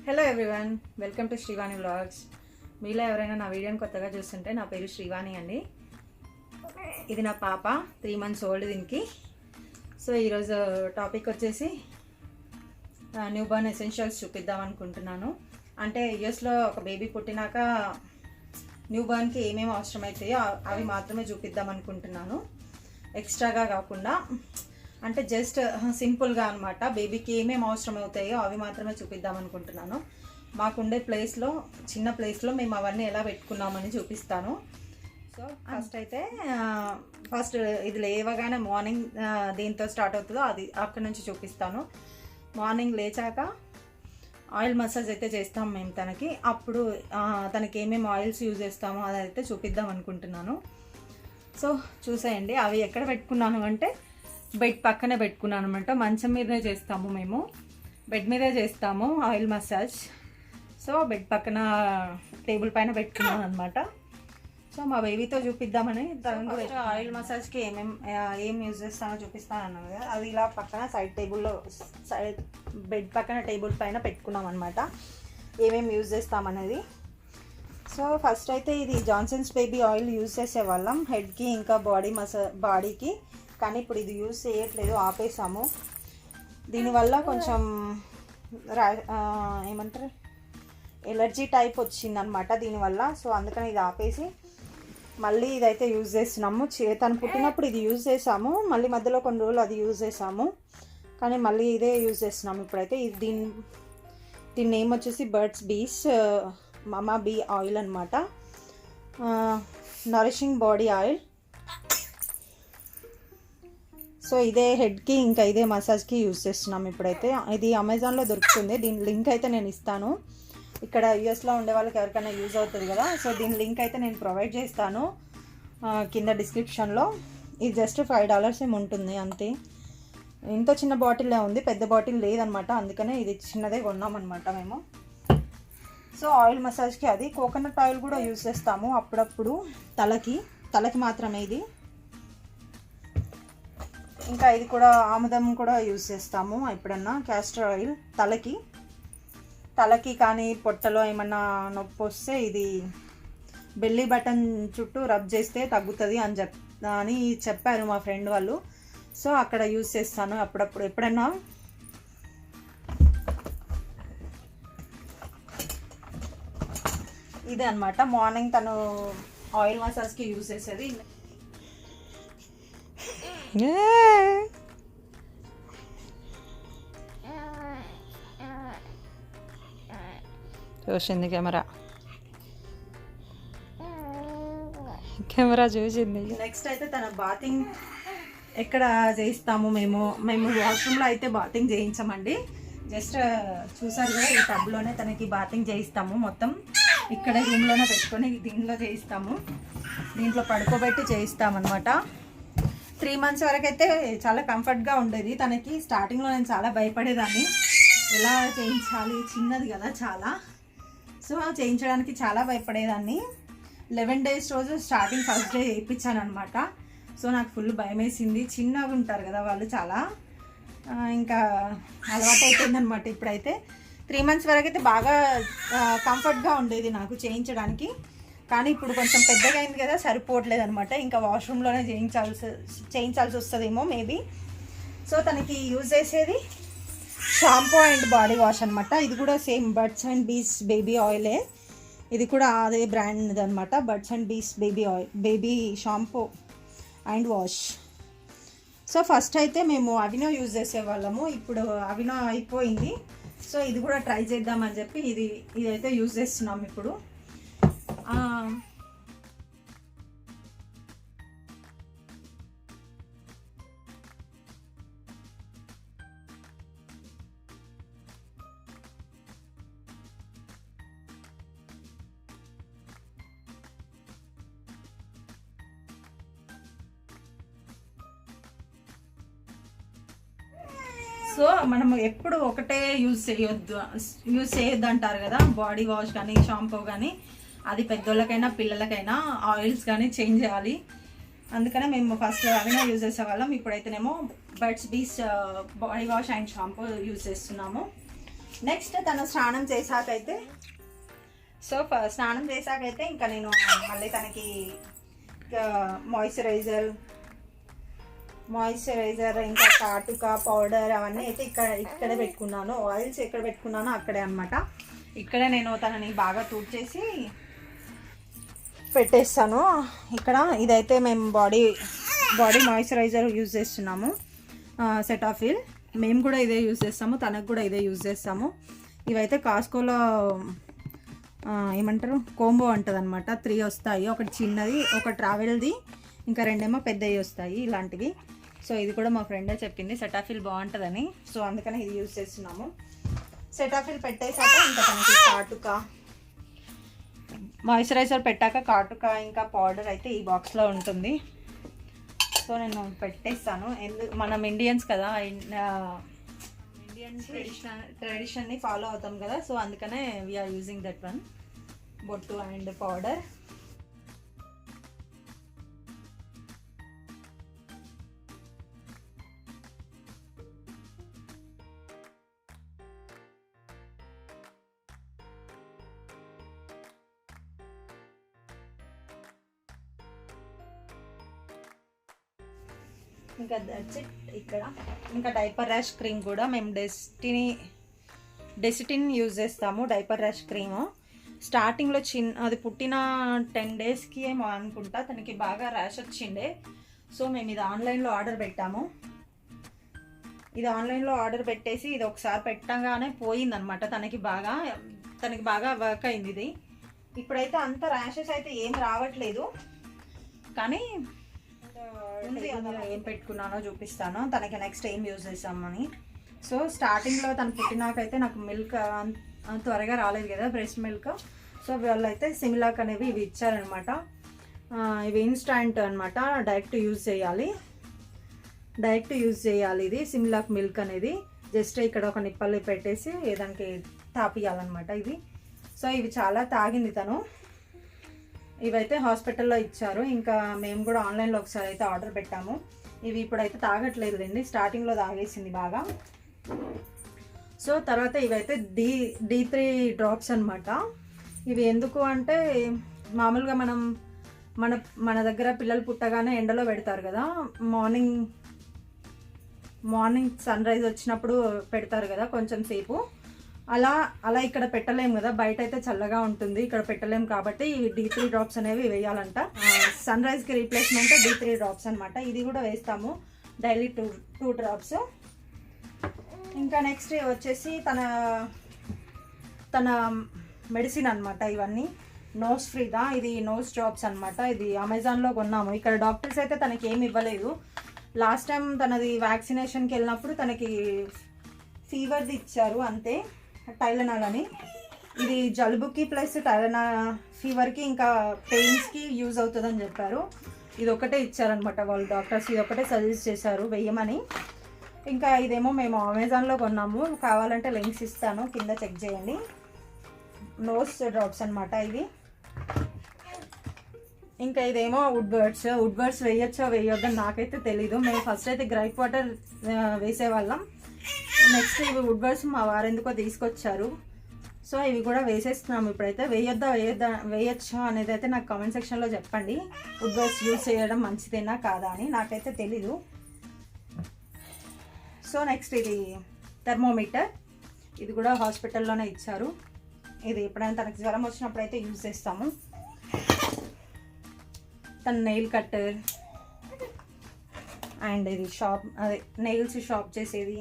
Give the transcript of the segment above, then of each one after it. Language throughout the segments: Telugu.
Hello everyone, welcome to Srivani vlogs. మీలో ఎవరైనా నా వీడియోని కొత్తగా చూస్తుంటే, నా పేరు శ్రీవాణి అండి. ఇది నా పాప, 3 months ఓల్డ్ దీనికి. సో ఈరోజు టాపిక్ వచ్చేసి న్యూ బోర్న్ ఎసెన్షియల్స్ చూపిద్దాం అనుకుంటున్నాను. అంటే యూఎస్లో ఒక బేబీ పుట్టినాక న్యూ బోర్న్కి ఏమేమి అవసరమవుతాయో అవి మాత్రమే చూపిద్దాం అనుకుంటున్నాను, ఎక్స్ట్రాగా కాకుండా. అంటే జస్ట్ సింపుల్గా అనమాట, బేబీకి ఏమేమి అవసరం అవుతాయో అవి మాత్రమే చూపిద్దాం అనుకుంటున్నాను. మాకుండే ప్లేస్లో, చిన్న ప్లేస్లో మేము అవన్నీ ఎలా పెట్టుకున్నామని చూపిస్తాను. సో ఫస్ట్ ఇది లేవగానే మార్నింగ్ దేంతో స్టార్ట్ అవుతుందో అది అక్కడ నుంచి చూపిస్తాను. మార్నింగ్ లేచాక ఆయిల్ మసాజ్ అయితే చేస్తాం మేము తనకి. అప్పుడు తనకి ఏమేమి ఆయిల్స్ యూజ్ చేస్తామో అదైతే చూపిద్దాం అనుకుంటున్నాను. సో చూసేయండి. అవి ఎక్కడ పెట్టుకున్నాను అంటే బెడ్ పక్కనే పెట్టుకున్నాను అనమాట. మంచం మీదనే చేస్తాము మేము, బెడ్ మీదే చేస్తాము ఆయిల్ మసాజ్. సో బెడ్ పక్కన టేబుల్ పైన పెట్టుకున్నాను అనమాట. సో మా బేబీతో చూపిద్దామని తను ఆయిల్ మసాజ్కి ఏం యూజ్ చేస్తానో చూపిస్తాను అన్నాను కదా. అది ఇలా పక్కన సైడ్ టేబుల్లో, బెడ్ పక్కన టేబుల్ పైన పెట్టుకున్నాం అనమాట, ఏమేమి యూజ్ చేస్తామనేది. సో ఫస్ట్ అయితే ఇది జాన్సన్స్ బేబీ ఆయిల్ యూజ్ చేసేవాళ్ళం హెడ్కి ఇంకా బాడీకి. కానీ ఇప్పుడు ఇది యూజ్ చేయట్లేదు, ఆపేసాము. దీనివల్ల కొంచెం ఏమంటారు, ఎలర్జీ టైప్ వచ్చిందనమాట దీనివల్ల. సో అందుకని ఇది ఆపేసి మళ్ళీ ఇదైతే యూజ్ చేస్తున్నాము. తను పుట్టినప్పుడు ఇది యూజ్ చేసాము, మళ్ళీ మధ్యలో కొన్ని రోజులు అది యూజ్ చేసాము, కానీ మళ్ళీ ఇదే యూజ్ చేస్తున్నాము ఇప్పుడైతే. దీని నేమ్ వచ్చేసి బర్డ్స్ బీస్ మమా బీ ఆయిల్ అనమాట, నరిషింగ్ బాడీ ఆయిల్. సో ఇదే హెడ్కి ఇంకా ఇదే మసాజ్కి యూజ్ చేస్తున్నాం ఇప్పుడైతే. ఇది అమెజాన్లో దొరుకుతుంది, దీని లింక్ అయితే నేను ఇస్తాను. ఇక్కడ యూఎస్లో ఉండే వాళ్ళకి ఎవరికైనా యూజ్ అవుతుంది కదా. సో దీని లింక్ అయితే నేను ప్రొవైడ్ చేస్తాను కింద డిస్క్రిప్షన్లో. ఇది జస్ట్ $5 ఏమి ఉంటుంది అంతే. ఇంత చిన్న బాటిల్లో ఉంది, పెద్ద బాటిల్ లేదనమాట, అందుకనే ఇది చిన్నదే కొన్నామన్నమాట మేము. సో ఆయిల్ మసాజ్కి అది. కోకోనట్ ఆయిల్ కూడా యూజ్ చేస్తాము అప్పుడప్పుడు తలకి మాత్రమే ఇది. ఇంకా ఇది కూడా ఆముదం కూడా యూజ్ చేస్తాము ఎప్పుడన్నా. క్యాస్టర్ ఆయిల్ తలకి కానీ పొట్టలో ఏమన్నా నొప్పి వస్తే ఇది బెల్లీ బటన్ చుట్టూ రబ్ చేస్తే తగ్గుతుంది అని చెప్పారు మా ఫ్రెండ్ వాళ్ళు. సో అక్కడ యూజ్ చేస్తాను అప్పుడప్పుడు ఎప్పుడన్నా. ఇదే అనమాట మార్నింగ్ తను ఆయిల్ మసాజ్కి యూజ్ చేసేది. చూసింది కెమెరా చూసింది. నెక్స్ట్ అయితే తన బాతింగ్ ఎక్కడ చేయిస్తాము మేము వాష్రూమ్లో అయితే బాతింగ్ చేయించమండి. జస్ట్ చూసారు కదా, ఈ టబ్లోనే తనకి బాతింగ్ చేయిస్తాము. మొత్తం ఇక్కడే రూమ్లోనే పెట్టుకొని దీంట్లో చేయిస్తాము, దీంట్లో పడుకోబెట్టి చేయిస్తామన్నమాట. 3 months వరకు అయితే చాలా కంఫర్ట్గా ఉండేది తనకి. స్టార్టింగ్లో నేను చాలా భయపడేదాన్ని, ఎలా చేయించాలి, చిన్నది కదా చాలా. సో చేయించడానికి చాలా భయపడేదాన్ని. 11 days రోజు స్టార్టింగ్ ఫస్ట్ డే చేయించాను అనమాట. సో నాకు ఫుల్ భయం వేసింది, చిన్నగా ఉంటారు కదా వాళ్ళు చాలా. ఇంకా అలవాటు అయిపోయిందనమాట. ఇప్పుడైతే 3 months వరకు అయితే బాగా కంఫర్ట్గా ఉండేది నాకు చేయించడానికి. కానీ ఇప్పుడు కొంచెం పెద్దగా అయింది కదా, సరిపోవట్లేదు అనమాట. ఇంకా వాష్రూమ్లోనే చేయించాల్సి వస్తుందేమో మేబీ. సో తనకి యూజ్ చేసేది షాంపూ అండ్ బాడీ వాష్ అనమాట. ఇది కూడా సేమ్ బర్డ్స్ అండ్ బీస్ బేబీ ఆయిలే. ఇది కూడా అదే బ్రాండ్ అనమాట, బర్డ్స్ అండ్ బీస్ baby oil, baby shampoo and wash. So first అయితే మేము అవినో యూజ్ చేసేవాళ్ళము, ఇప్పుడు అవినో అయిపోయింది. సో ఇది కూడా ట్రై చేద్దామని చెప్పి ఇదైతే యూజ్ చేస్తున్నాము ఇప్పుడు. సో మనం ఎప్పుడు ఒకటే యూజ్ చేయొద్దు అంటారు కదా, బాడీ వాష్ కానీ షాంపూ కానీ. అది పెద్దోళ్ళకైనా పిల్లలకైనా ఆయిల్స్ కానీ చేంజ్ చేయాలి. అందుకనే మేము ఫస్ట్ అవినా యూజ్ చేసేవాళ్ళం, ఇప్పుడైతేనేమో బర్డ్స్ బీస్ body wash and shampoo use చేస్తున్నాము. నెక్స్ట్ తను స్నానం చేశాకైతే స్నానం చేశాకైతే ఇంకా నేను మళ్ళీ తనకి మాయిశ్చరైజర్ ఇంకా కాటుక పౌడర్ అవన్నీ అయితే ఇక్కడే పెట్టుకున్నాను. ఆయిల్స్ ఎక్కడ పెట్టుకున్నానో అక్కడే అనమాట. ఇక్కడే నేను తనని బాగా తుడిచేసి పెట్టేస్తాను. ఇక్కడ ఇదైతే మేము బాడీ మాయిశ్చరైజర్ యూజ్ చేస్తున్నాము, సెటాఫిల్. మేము కూడా ఇదే యూజ్ చేస్తాము, తనకు కూడా ఇదే యూజ్ చేస్తాము. ఇవైతే కాస్కోలో ఏమంటారు కోంబో అంటుంది అనమాట. 3 వస్తాయి, ఒకటి చిన్నది, ఒక ట్రావెల్ది, ఇంకా 2 పెద్దవి వస్తాయి ఇలాంటివి. సో ఇది కూడా మా ఫ్రెండే చెప్పింది సెటాఫిల్ బాగుంటుందని. సో అందుకని ఇది యూజ్ చేస్తున్నాము. సెటాఫిల్ పెట్టేశాక ఇంకా తనకి కాటుక మాయిశ్చరైజర్ పెట్టాక కాటుక ఇంకా పౌడర్ అయితే ఈ బాక్స్లో ఉంటుంది. సో నేను పెట్టేస్తాను. మనం ఇండియన్స్ కదా, ఇండియన్ ట్రెడిషన్ని ఫాలో అవుతాం కదా. సో అందుకనే వీఆర్ యూజింగ్ దట్ వన్, బొట్టు అండ్ పౌడర్. ఇంకా దట్స్ ఇట్. ఇక్కడ ఇంకా డైపర్ ర్యాష్ క్రీమ్ కూడా మేము డెసిటిన్ యూజ్ చేస్తాము. డైపర్ ర్యాష్ క్రీము స్టార్టింగ్లో అది పుట్టిన 10 డేస్కి ఏమో అనుకుంటా తనకి బాగా ర్యాష్ వచ్చిండే. సో మేము ఇది ఆన్లైన్లో ఆర్డర్ పెట్టాము. ఇది ఆన్లైన్లో ఆర్డర్ పెట్టేసి ఇది ఒకసారి పెట్టగానే పోయిందనమాట. తనకి బాగా వర్క్ అయింది ఇది. ఇప్పుడైతే అంత ర్యాషెస్ అయితే ఏం రావట్లేదు, కానీ ఏం పెట్టుకున్నానో చూపిస్తాను. తనకి నెక్స్ట్ ఏం యూజ్ చేస్తామని. సో స్టార్టింగ్లో తను పుట్టినాకైతే నాకు మిల్క్ త్వరగా రాలేదు కదా, బ్రెస్ట్ మిల్క్. సో వాళ్ళైతే సిమిలాక్ అనేవి ఇవి ఇచ్చారనమాట. ఇవి ఇన్స్టాంట్ అనమాట, డైరెక్ట్ యూజ్ చేయాలి ఇది సిమిలాక్ మిల్క్ అనేది. జస్ట్ ఇక్కడ ఒక నిప్పల్లి పెట్టేసి దానికి తాపియాలన్నమాట ఇది. సో ఇవి చాలా తాగింది తను. ఇవైతే హాస్పిటల్లో ఇచ్చారు. ఇంకా మేము కూడా ఆన్లైన్లో ఒకసారి అయితే ఆర్డర్ పెట్టాము. ఇవి ఇప్పుడైతే తాగట్లేదు అండి, స్టార్టింగ్లో తాగేసింది బాగా. సో తర్వాత ఇవైతే D3 డ్రాప్స్ అనమాట. ఇవి ఎందుకు అంటే మామూలుగా మన దగ్గర పిల్లలు పుట్టగానే ఎండలో పెడతారు కదా, మార్నింగ్ సన్ రైజ్ వచ్చినప్పుడు పెడతారు కదా కొంచెం సేపు. అలా ఇక్కడ పెట్టలేము కదా, బయట అయితే చల్లగా ఉంటుంది, ఇక్కడ పెట్టలేము. కాబట్టి ఈ D3 డ్రాప్స్ అనేవి వేయాలంట. సన్ రైజ్కి రీప్లేస్మెంట్ D3 డ్రాప్స్ అనమాట. ఇది కూడా వేస్తాము డైలీ 2 డ్రాప్స్. ఇంకా నెక్స్ట్ వచ్చేసి తన మెడిసిన్ అనమాట. ఇవన్నీ నోస్ ఫ్రీదా, ఇది నోస్ డ్రాప్స్ అనమాట. ఇది అమెజాన్లో కొన్నాము. ఇక్కడ డాక్టర్స్ అయితే తనకి ఏమి ఇవ్వలేదు. లాస్ట్ టైం తనది వ్యాక్సినేషన్కి వెళ్ళినప్పుడు తనకి ఫీవర్ది ఇచ్చారు అంతే, టైలనాల్ అని. ఇది జలుబుకి ప్లస్ ఫీవర్కి ఇంకా పెయిన్స్కి యూజ్ అవుతుందని చెప్పారు. ఇది ఒకటే ఇచ్చారనమాట వాళ్ళు డాక్టర్స్. ఇది ఒకటే సజెస్ట్ చేశారు వెయ్యమని. ఇంకా ఇదేమో మేము అమెజాన్లో కొన్నాము, కావాలంటే లింక్స్ ఇస్తాను, కింద చెక్ చేయండి. నోస్ డ్రాప్స్ అనమాట ఇవి. ఇంకా ఇదేమో వుడ్ బర్డ్స్ వేయచ్చో వేయొద్దని నాకైతే తెలీదు. మేము ఫస్ట్ అయితే గ్రైప్ వాటర్ వేసేవాళ్ళం. నెక్స్ట్ ఇవి వుడ్ బర్డ్స్ మా వారు ఎందుకో తీసుకొచ్చారు. సో ఇవి కూడా వేసేస్తున్నాము ఇప్పుడైతే. వేయచ్చా అనేది అయితే నాకు కామెంట్ సెక్షన్లో చెప్పండి. వుడ్ బర్డ్స్ యూజ్ చేయడం మంచిదేనా కాదా అని నాకైతే తెలీదు. సో నెక్స్ట్ ఇది థర్మోమీటర్. ఇది కూడా హాస్పిటల్లోనే ఇచ్చారు. ఇది ఎప్పుడైనా తనకి జ్వరం వచ్చినప్పుడు అయితే యూజ్ చేస్తాము. తన నెయిల్ కట్టర్ అండ్ ఇది నెయిల్స్ షాప్ చేసేది.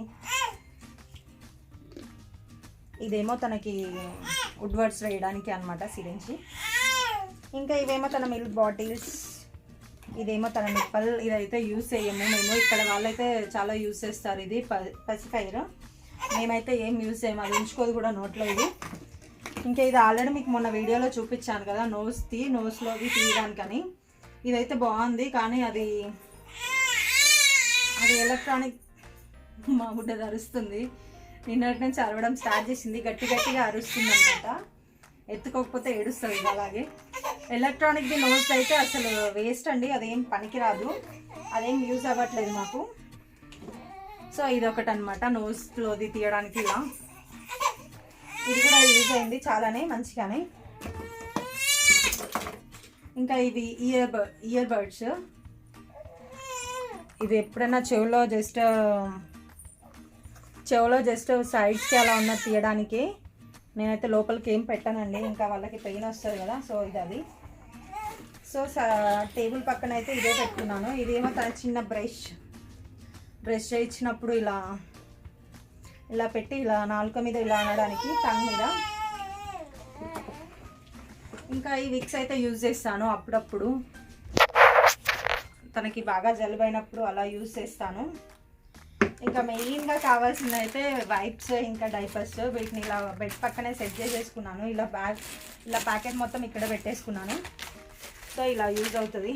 ఇదేమో తనకి వుడ్ బర్డ్స్ వేయడానికి అనమాట, సిరింజ్. ఇంకా ఇవేమో తన మిల్క్ బాటిల్స్. ఇదేమో తన నిప్పల్. ఇదైతే యూజ్ చేయము మేము, ఇక్కడ వాళ్ళైతే చాలా యూజ్ చేస్తారు. ఇది పసిఫైర్, మేమైతే ఏం యూజ్ చేయము, అది ఉంచుకోదు కూడా నోట్లో ఇది. ఇంకా ఇది ఆల్రెడీ మీకు మొన్న వీడియోలో చూపించాను కదా, నోస్లోది తీయడానికని. ఇదైతే బాగుంది, కానీ అది ఎలక్ట్రానిక్. మా బుడ్డది అరుస్తుంది, నిన్నటి నుంచి అరవడం స్టార్ట్ చేసింది, గట్టిగా అరుస్తుంది అనమాట. ఎత్తుకోకపోతే ఏడుస్తుంది. అలాగే ఎలక్ట్రానిక్ది నోస్ అయితే అసలు వేస్ట్ అండి, అదేం పనికిరాదు, అదేం యూజ్ అవ్వట్లేదు మాకు. సో ఇది ఒకటి అనమాట, నోస్లోది తీయడానికి ఇలా. ఇది కూడా యూజ్ అయింది చాలానే మంచిగానే. ఇంకా ఇవి ఇయర్ బడ్స్, ఇవి ఎప్పుడైనా చెవులో జస్ట్ సైడ్స్కి అలా ఉన్న తీయడానికి. నేనైతే లోపలికి ఏం పెట్టానండి, ఇంకా వాళ్ళకి పెయిన్ వస్తుంది కదా. సో ఇది అది. సో టేబుల్ పక్కన అయితే ఇదే పెట్టుకున్నాను. ఇదేమో తన చిన్న బ్రష్ చేయించినప్పుడు ఇలా పెట్టి ఇలా నాలుక మీద ఇలా అనడానికి, టంగ్ మీద. ఇంకా ఈ విక్స్ అయితే యూజ్ చేస్తాను అప్పుడప్పుడు, తనకి బాగా జలుబు అయినప్పుడు అలా యూజ్ చేస్తాను. ఇంకా మెయిన్గా కావాల్సింది అయితే వైప్స్, ఇంకా డైపర్స్. వీటిని ఇలా బెడ్ పక్కనే సెట్ చేసేసుకున్నాను. ఇలా ప్యాకెట్ మొత్తం ఇక్కడ పెట్టేసుకున్నాను. సో ఇలా యూజ్ అవుతుంది.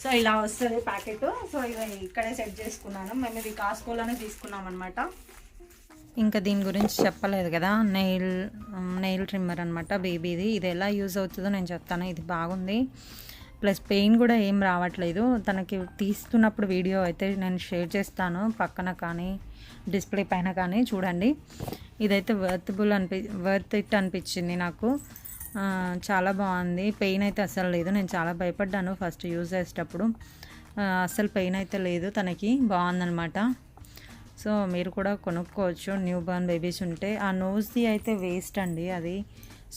సో ఇలా వస్తుంది ప్యాకెట్. సో ఇవి ఇక్కడే సెట్ చేసుకున్నాను. మేము ఇది కాస్కోలోనే తీసుకున్నాం అనమాట. ఇంకా దీని గురించి చెప్పలేదు కదా, నెయిల్ ట్రిమ్మర్ అనమాట బేబీది. ఇది ఎలా యూజ్ అవుతుందో నేను చెప్తాను. ఇది బాగుంది, ప్లస్ పెయిన్ కూడా ఏం రావట్లేదు. తనకి తీస్తున్నప్పుడు వీడియో అయితే నేను షేర్ చేస్తాను, పక్కన కానీ డిస్ప్లే పైన కానీ చూడండి. ఇదైతే వర్త్ ఇట్ అనిపించింది నాకు. చాలా బాగుంది. పెయిన్ అయితే అస్సలు లేదు. నేను చాలా భయపడ్డాను ఫస్ట్ యూజ్ చేసేటప్పుడు. అస్సలు పెయిన్ అయితే లేదు, తనకి బాగుందనమాట. సో మీరు కూడా కొనుక్కోవచ్చు న్యూ బోర్న్ బేబీస్ ఉంటే. ఆ నోస్ది అయితే వేస్ట్ అండి, అది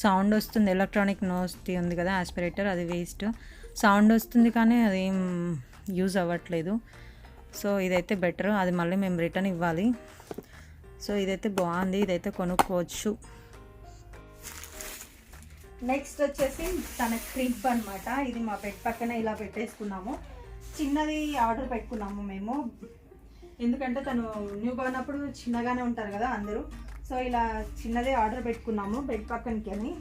సౌండ్ వస్తుంది. ఎలక్ట్రానిక్ నోస్ది ఉంది కదా ఆస్పిరేటర్, అది వేస్ట్. సౌండ్ వస్తుంది కానీ అది యూజ్ అవ్వట్లేదు. సో ఇదైతే బెటర్. అది మళ్ళీ మేము రిటర్న్ ఇవ్వాలి. సో ఇదైతే బాగుంది, ఇదైతే కొనుక్కోవచ్చు. నెక్స్ట్ వచ్చేసి తన క్రిబ్ అనమాట. ఇది మా బెడ్ పక్కన ఇలా పెట్టేసుకున్నాము. చిన్నది ఆర్డర్ పెట్టుకున్నాము మేము, ఎందుకంటే తను న్యూ బోర్న్ అప్పుడు చిన్నగానే ఉంటారు కదా అందరూ. సో ఇలా చిన్నదే ఆర్డర్ పెట్టుకున్నాము బెడ్ పక్కనకి అని.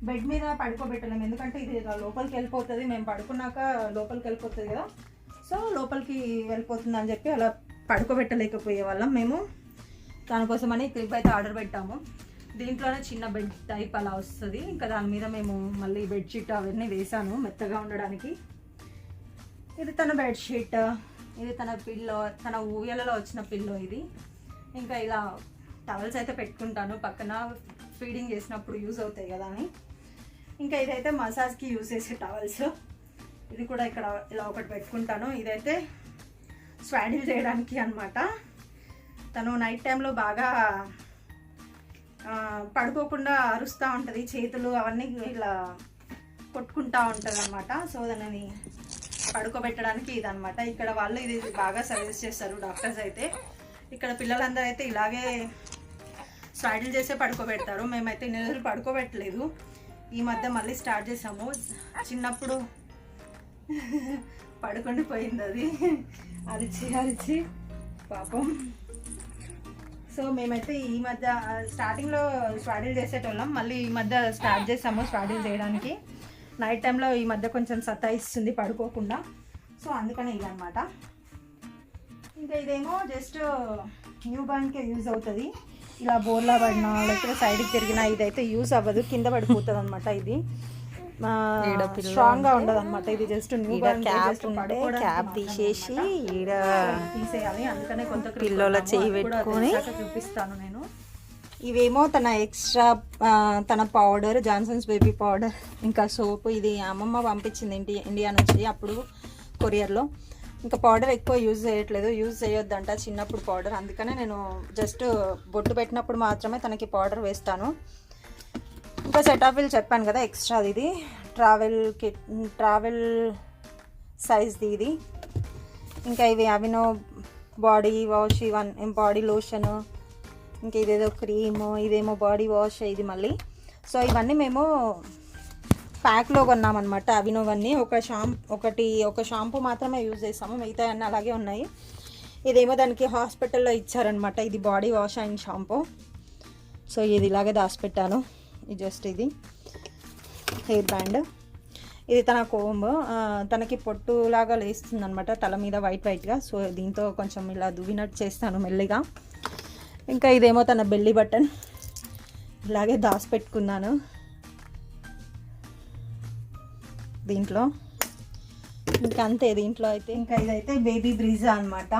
బెడ్ మీద పడుకోబెట్టలేము, ఎందుకంటే ఇది లోపలికి వెళ్ళిపోతుంది. మేము పడుకున్నాక లోపలికి వెళ్ళిపోతుంది కదా, సో లోపలికి వెళ్ళిపోతుంది అని చెప్పి అలా పడుకోబెట్టలేకపోయే వాళ్ళం మేము. దానికోసమని క్లిప్ అయితే ఆర్డర్ పెట్టాము. దీంట్లోనే చిన్న బెడ్ టైప్ అలా వస్తుంది. ఇంకా దాని మీద మేము మళ్ళీ బెడ్షీట్ అవన్నీ వేసాను మెత్తగా ఉండడానికి. ఇది తన బెడ్షీట్, ఇది తన పిల్లో, తన ఊయలలో వచ్చిన పిల్లో ఇది. ఇంకా ఇలా టవల్స్ అయితే పెట్టుకుంటాను పక్కన, ఫీడింగ్ చేసినప్పుడు యూజ్ అవుతాయి కదా అని. ఇంకా ఇదైతే మసాజ్కి యూజ్ చేసే టవల్స్. ఇది కూడా ఇక్కడ ఇలా ఒకటి పెట్టుకుంటాను. ఇదైతే స్వాడిల్ చేయడానికి అనమాట. తను నైట్ టైంలో బాగా పడుకోకుండా అరుస్తూ ఉంటుంది, చేతులు అవన్నీ ఇలా కొట్టుకుంటూ ఉంటుంది అనమాట. సో దానిని పడుకోబెట్టడానికి ఇదనమాట. ఇక్కడ వాళ్ళు ఇది బాగా సజెస్ట్ చేస్తారు డాక్టర్స్ అయితే. ఇక్కడ పిల్లలందరూ అయితే ఇలాగే స్వాడిల్ చేసే పడుకోబెడతారు. మేమైతే ఇన్ని రోజులు పడుకోబెట్టలేదు, ఈ మధ్య మళ్ళీ స్టార్ట్ చేసాము. చిన్నప్పుడు పడుకొని పోయింది అది, అరిచి పాపం. సో మేమైతే ఈ మధ్య స్టార్టింగ్లో స్వాడిల్ చేసేటోళ్ళం, మళ్ళీ ఈ మధ్య స్టార్ట్ చేసాము స్వాడిల్ చేయడానికి. నైట్ టైంలో ఈ మధ్య కొంచెం సతాయిస్తుంది పడుకోకుండా. సో అందుకనే ఇది అనమాట. ఇంకా ఇదేమో జస్ట్ న్యూ బోర్న్కే యూజ్ అవుతుంది. ఇలా బోర్లా పడినా లేకపోతే సైడ్కి తిరిగినా ఇదైతే యూజ్ అవ్వదు, కింద పడిపోతుంది అనమాట. ఇది స్ట్రాంగ్గా ఉండదు అనమాట. ఇది జస్ట్ న్యూ బోర్న్ క్యాప్ తీసేసి తీసేయాలి. అందుకనే కొంత పిల్లోల చేయి పెట్టుకొని చూపిస్తాను నేను. ఇవేమో తన ఎక్స్ట్రా తన పౌడర్, జాన్సన్స్ బేబీ పౌడర్, ఇంకా సోపు. ఇది అమ్మమ్మ పంపించింది ఇండియా నుంచి అప్పుడు కొరియర్లో. ఇంకా పౌడర్ ఎక్కువ యూజ్ చేయొద్దంట చిన్నప్పుడు పౌడర్. అందుకనే నేను జస్ట్ బొట్టు పెట్టినప్పుడు మాత్రమే తనకి పౌడర్ వేస్తాను. ఇంకా సెటాఫిల్ చెప్పాను కదా ఎక్స్ట్రా, ఇది ట్రావెల్ సైజ్ది ఇది. ఇంకా ఇవి అవినో బాడీ వాష్, ఇవన్నీ బాడీ లోషను, ఇంకా ఇదేదో క్రీము, ఇదేమో బాడీ వాష్ ఇది మళ్ళీ. సో ఇవన్నీ మేము ప్యాక్లో కొన్నామన్నమాట. అవినోవన్నీ ఒక షాంపూ మాత్రమే యూజ్ చేస్తాము, మిగతా అన్నీ అలాగే ఉన్నాయి. ఇదేమో దానికి హాస్పిటల్లో ఇచ్చారనమాట. ఇది body wash and shampoo. So ఇది ఇలాగే దాచిపెట్టాను. ఇది జస్ట్ ఇది హెయిర్ బ్యాండ్. ఇది తన కోంబ్, తనకి పొట్టులాగా లేస్తుంది అనమాట తల మీద వైట్గా. సో దీంతో కొంచెం ఇలా దువ్వినట్టు చేస్తాను మెల్లిగా. ఇంకా ఇదేమో తన బెల్లీ బటన్, ఇలాగే దాచిపెట్టుకున్నాను దీంట్లో. ఇంకా అంతే దీంట్లో అయితే. ఇంకా ఇదైతే బేబీ బ్రీజా అనమాట.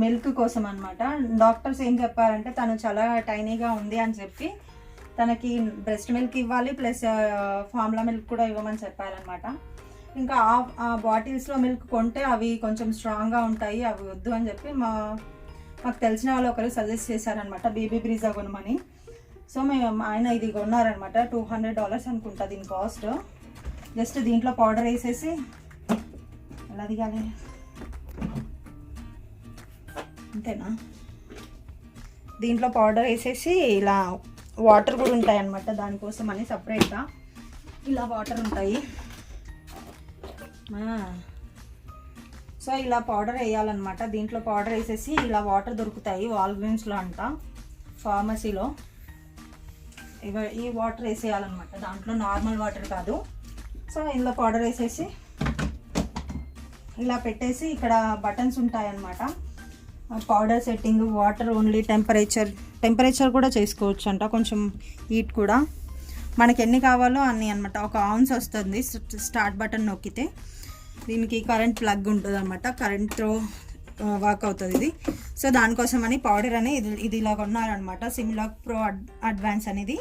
మిల్క్ కోసం అనమాట. డాక్టర్స్ ఏం చెప్పారంటే తను చాలా టైనీగా ఉంది అని చెప్పి తనకి బ్రెస్ట్ మిల్క్ ఇవ్వాలి, ప్లస్ ఫార్ములా మిల్క్ కూడా ఇవ్వమని చెప్పారనమాట. ఇంకా ఆ బాటిల్స్లో మిల్క్ కొంటే అవి కొంచెం స్ట్రాంగ్గా ఉంటాయి, అవి వద్దు అని చెప్పి మాకు తెలిసిన వాళ్ళు ఒకరు సజెస్ట్ చేశారనమాట బేబీ బ్రీజా కొనమని. సో మేము ఆయన ఇది కొన్నారనమాట. $200 అనుకుంటా దీని కాస్ట్. జస్ట్ దీంట్లో పౌడర్ వేసేసి ఎలా దిగాలి అంతేనా, దీంట్లో పౌడర్ వేసేసి ఇలా వాటర్ కూడా ఉంటాయి అన్నమాట. దానికోసం అని సపరేట్గా ఇలా వాటర్ ఉంటాయి. సో ఇలా పౌడర్ వేయాలన్నమాట. దీంట్లో పౌడర్ వేసేసి ఇలా వాటర్ దొరుకుతాయి వాల్గ్రీన్స్లో అంట, ఫార్మసీలో. ఈ వాటర్ వేసేయాలన్నమాట, దాంట్లో నార్మల్ వాటర్ కాదు. సో ఇందులో పౌడర్ వేసేసి ఇలా పెట్టేసి ఇక్కడ బటన్స్ ఉంటాయన్నమాట. Powder setting, water only, temperature కూడా చేసుకోవచ్చు అంట, కొంచెం హీట్ కూడా. మనకి ఎన్ని కావాలో అన్ని అనమాట. 1 ounce వస్తుంది. స్టార్ట్ బటన్ నొక్కితే దీనికి కరెంట్ ప్లగ్ ఉంటుంది అనమాట, కరెంట్తో వర్క్ అవుతుంది ఇది. సో దానికోసమని పౌడర్ అని ఇది ఇలా కొన్నారనమాట. సిమ్లాక్ ప్రో అడ్వాన్స్ అనేది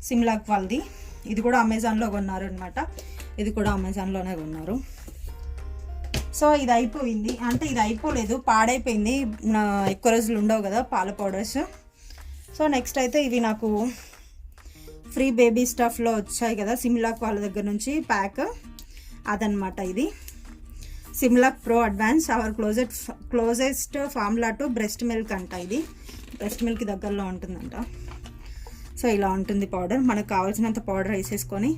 సిమ్లాక్ వాళ్ళది. ఇది కూడా అమెజాన్లో కొన్నారు అనమాట. ఇది కూడా అమెజాన్లోనే కొన్నారు. సో ఇది అయిపోయింది, అంటే ఇది అయిపోలేదు, పాడైపోయింది. ఎక్కువ రోజులు ఉండవు కదా పాల పౌడర్స్. సో నెక్స్ట్ అయితే ఇవి నాకు ఫ్రీ బేబీ స్టఫ్లో వచ్చాయి కదా సిమ్లాక్ వాళ్ళ దగ్గర నుంచి ప్యాక్, అదనమాట. ఇది Similac pro advance our closest formula to breast milk అంట. ఇది బ్రెస్ట్ మిల్క్ దగ్గరలో ఉంటుందంట. సో ఇలా ఉంటుంది పౌడర్. మనకు కావాల్సినంత పౌడర్ వేసేసుకొని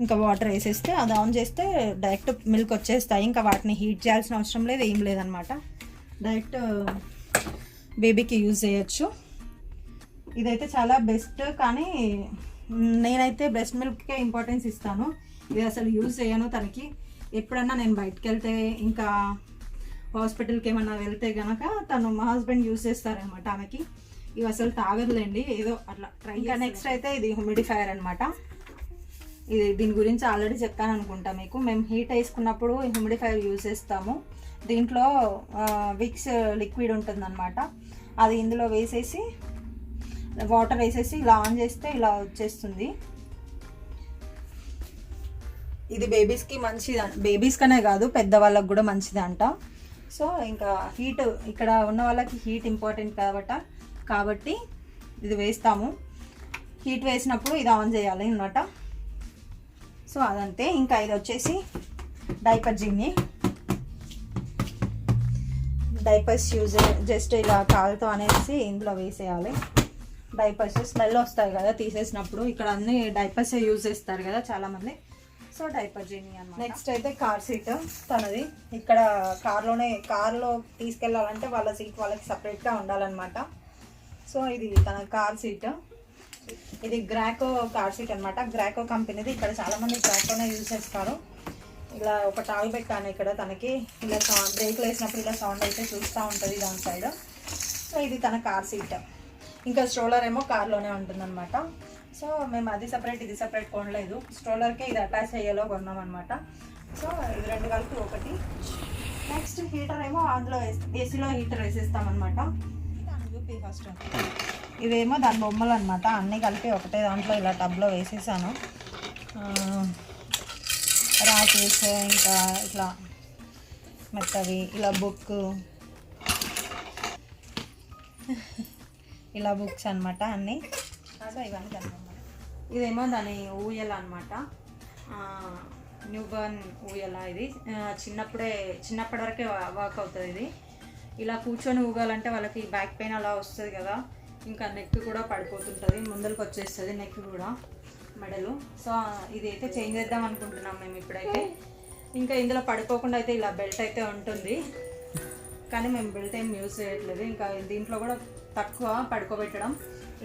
ఇంకా వాటర్ వేసేస్తే అది ఆన్ చేస్తే డైరెక్ట్ మిల్క్ వచ్చేస్తాయి. ఇంకా వాటిని హీట్ చేయాల్సిన అవసరం లేదు, ఏం లేదనమాట. డైరెక్ట్ బేబీకి యూజ్ చేయొచ్చు. ఇదైతే చాలా బెస్ట్. కానీ నేనైతే బ్రెస్ట్ మిల్క్కే ఇంపార్టెన్స్ ఇస్తాను. ఇది అసలు యూజ్ చేయను తనకి. ఎప్పుడన్నా నేను బయటకు వెళ్తే ఇంకా హాస్పిటల్కి ఏమన్నా వెళ్తే కనుక మా హస్బెండ్ యూజ్ చేస్తారనమాట ఆమెకి. ఇవి అసలు తాగదులేండి, ఏదో అట్లా ట్రై. ఇంకా నెక్స్ట్ అయితే ఇది హ్యూమిడిఫైయర్ అనమాట. ఇది దీని గురించి ఆల్రెడీ చెప్పాను అనుకుంటా మీకు. మేము హీట్ వేసుకున్నప్పుడు హ్యూమిడిఫైయర్ యూజ్ చేస్తాము. దీంట్లో విక్స్ లిక్విడ్ ఉంటుందన్నమాట. అది ఇందులో వేసేసి వాటర్ వేసేసి ఇలా ఆన్ చేస్తే ఇలా వచ్చేస్తుంది. ఇది బేబీస్కి మంచిది, బేబీస్కనే కాదు పెద్దవాళ్ళకి కూడా మంచిది అంట. సో ఇంకా హీట్ ఇక్కడ ఉన్న వాళ్ళకి హీట్ ఇంపార్టెంట్ కాబట్టి ఇది వేస్తాము. హీట్ వేసినప్పుడు ఇది ఆన్ చేయాలి అన్నమాట. సో అదంతే. ఇంకా ఇది వచ్చేసి డైపర్ జిన్ని. డైపర్స్ యూజ్ జస్ట్ ఇలా కాలుతో అనేసి ఇందులో వేసేయాలి. డైపర్స్ స్మెల్ వస్తాయి కదా తీసేసినప్పుడు. ఇక్కడ అన్ని డైపర్స్ యూజ్ చేస్తారు కదా చాలామంది. సో డైపర్ జిన్ని అన్నమాట. నెక్స్ట్ అయితే కార్ సీట్ తనది. ఇక్కడ కార్లో తీసుకెళ్ళాలంటే వాళ్ళ సీట్ వాళ్ళకి సపరేట్గా ఉండాలన్నమాట. సో ఇది తన కార్ సీట్. ఇది గ్రాకో కార్ సీట్ అనమాట. గ్రాకో కంపెనీది. ఇక్కడ చాలామంది గ్రాకోనే యూజ్ చేస్తారు. ఇలా ఒక టాల్ పెట్టాను ఇక్కడ తనకి. ఇలా బ్రేక్లు వేసినప్పుడు ఇలా సౌండ్ అయితే చూస్తూ ఉంటుంది దాని సైడ్. సో ఇది తన కార్ సీట్. ఇంకా స్ట్రోలర్ ఏమో కార్లోనే ఉంటుందన్నమాట. సో మేము అది సపరేట్ ఇది సపరేట్ కొనలేదు. స్ట్రోలర్కే ఇది అటాచ్ అయ్యేలో కొన్నాం అనమాట. సో ఇది 2 కలిపి ఒకటి. నెక్స్ట్ హీటర్ ఏమో అందులో ఏసీలో హీటర్ వేసేస్తామన్నమాట. చూపి ఫస్ట్. ఇవేమో దాని బొమ్మలు అనమాట. అన్నీ కలిపి ఒకటే దాంట్లో ఇలా టబ్లో వేసేసాను. రాకేస్ ఇంకా ఇట్లా మెత్తవి, ఇలా ఇలా బుక్స్ అనమాట అన్నీ. సో ఇవన్నీ కనుక ఇదేమో దాని ఊయల అనమాట. న్యూ బర్న్ ఊయల. ఇది చిన్నప్పటి వరకే వర్క్ అవుతుంది. ఇది ఇలా కూర్చొని ఊగాలంటే వాళ్ళకి బ్యాక్ పెయిన్ అలా వస్తుంది కదా, ఇంకా నెక్ కూడా పడిపోతుంటుంది, ముందరికి వచ్చేస్తుంది నెక్ కూడా, మెడలు. సో ఇది అయితే చేంజ్ చేద్దాం అనుకుంటున్నాం మేము ఇప్పుడైతే. ఇంకా ఇందులో పడిపోకుండా అయితే ఇలా బెల్ట్ అయితే ఉంటుంది, కానీ మేము బెల్ట్ ఏం యూజ్ చేయట్లేదు. ఇంకా దీంట్లో కూడా తక్కువ పడుకోబెట్టడం.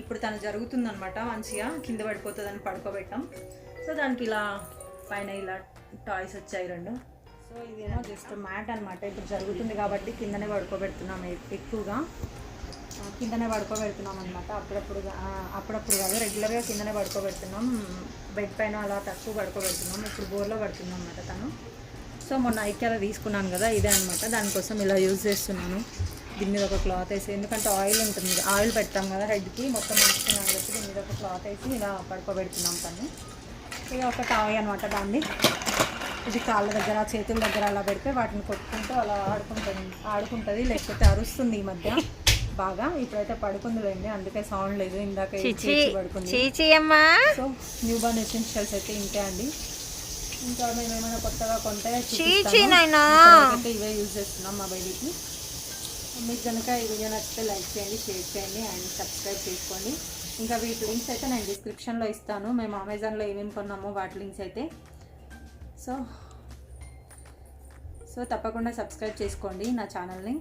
ఇప్పుడు తను జరుగుతుందనమాట, మంచిగా కింద పడిపోతుందని పడుకోబెట్టాం. సో దానికి ఇలా పైన ఇలా టాయ్స్ వచ్చాయి 2. సో ఇదేమో జస్ట్ మ్యాట్ అనమాట. ఇప్పుడు జరుగుతుంది కాబట్టి కిందనే పడుకోబెడుతున్నాం, ఎక్కువగా కిందనే పడుకోబెడుతున్నాం అనమాట. అప్పుడప్పుడు కాదు, రెగ్యులర్గా కిందనే పడుకోబెడుతున్నాం. బెడ్ పైన అలా తక్కువ పడుకోబెడుతున్నాం. ఇప్పుడు బోర్లో పడుతున్నాం అనమాట తను. సో మొన్న ఐక్యాలో తీసుకున్నాను కదా, ఇదే అనమాట. దానికోసం ఇలా యూజ్ చేస్తున్నాను. దీని మీద ఒక క్లాత్ వేసి, ఎందుకంటే ఆయిల్ ఉంటుంది, ఆయిల్ పెడతాం కదా హెడ్కి, మొత్తం మంచుకున్నాను చెప్పి దీని మీద ఒక క్లాత్ వేసి ఇలా పడుకోబెడుతున్నాం తను. ఇది ఒక టాయ్ అనమాట దాన్ని. ఇది కాళ్ళ దగ్గర చేతుల దగ్గర అలా పెడితే వాటిని కొట్టుకుంటూ అలా ఆడుకుంటుంది, లేకపోతే అరుస్తుంది ఈ మధ్య బాగా. ఇప్పుడైతే పడుకుందిలేండి, అందుకే సౌండ్ లేదు. ఇందాక పడుకుంది. సో న్యూ బార్న్ ఎసెన్షియల్స్ అయితే ఇంతే అండి. ఇంకా మేము ఏమైనా కొత్తగా కొంటే అయితే ఇవే యూజ్ చేస్తున్నాం మా బేబీకి. మీకు కనుక ఈ వీడియో నచ్చితే లైక్ చేయండి, షేర్ చేయండి అండ్ సబ్స్క్రైబ్ చేసుకోండి. ఇంకా వీటి లింక్స్ అయితే నేను డిస్క్రిప్షన్లో ఇస్తాను. మేము అమెజాన్లో ఏమేమి కొన్నామో వాటి లింక్స్ అయితే. సో తప్పకుండా సబ్స్క్రైబ్ చేసుకోండి నా ఛానల్ని.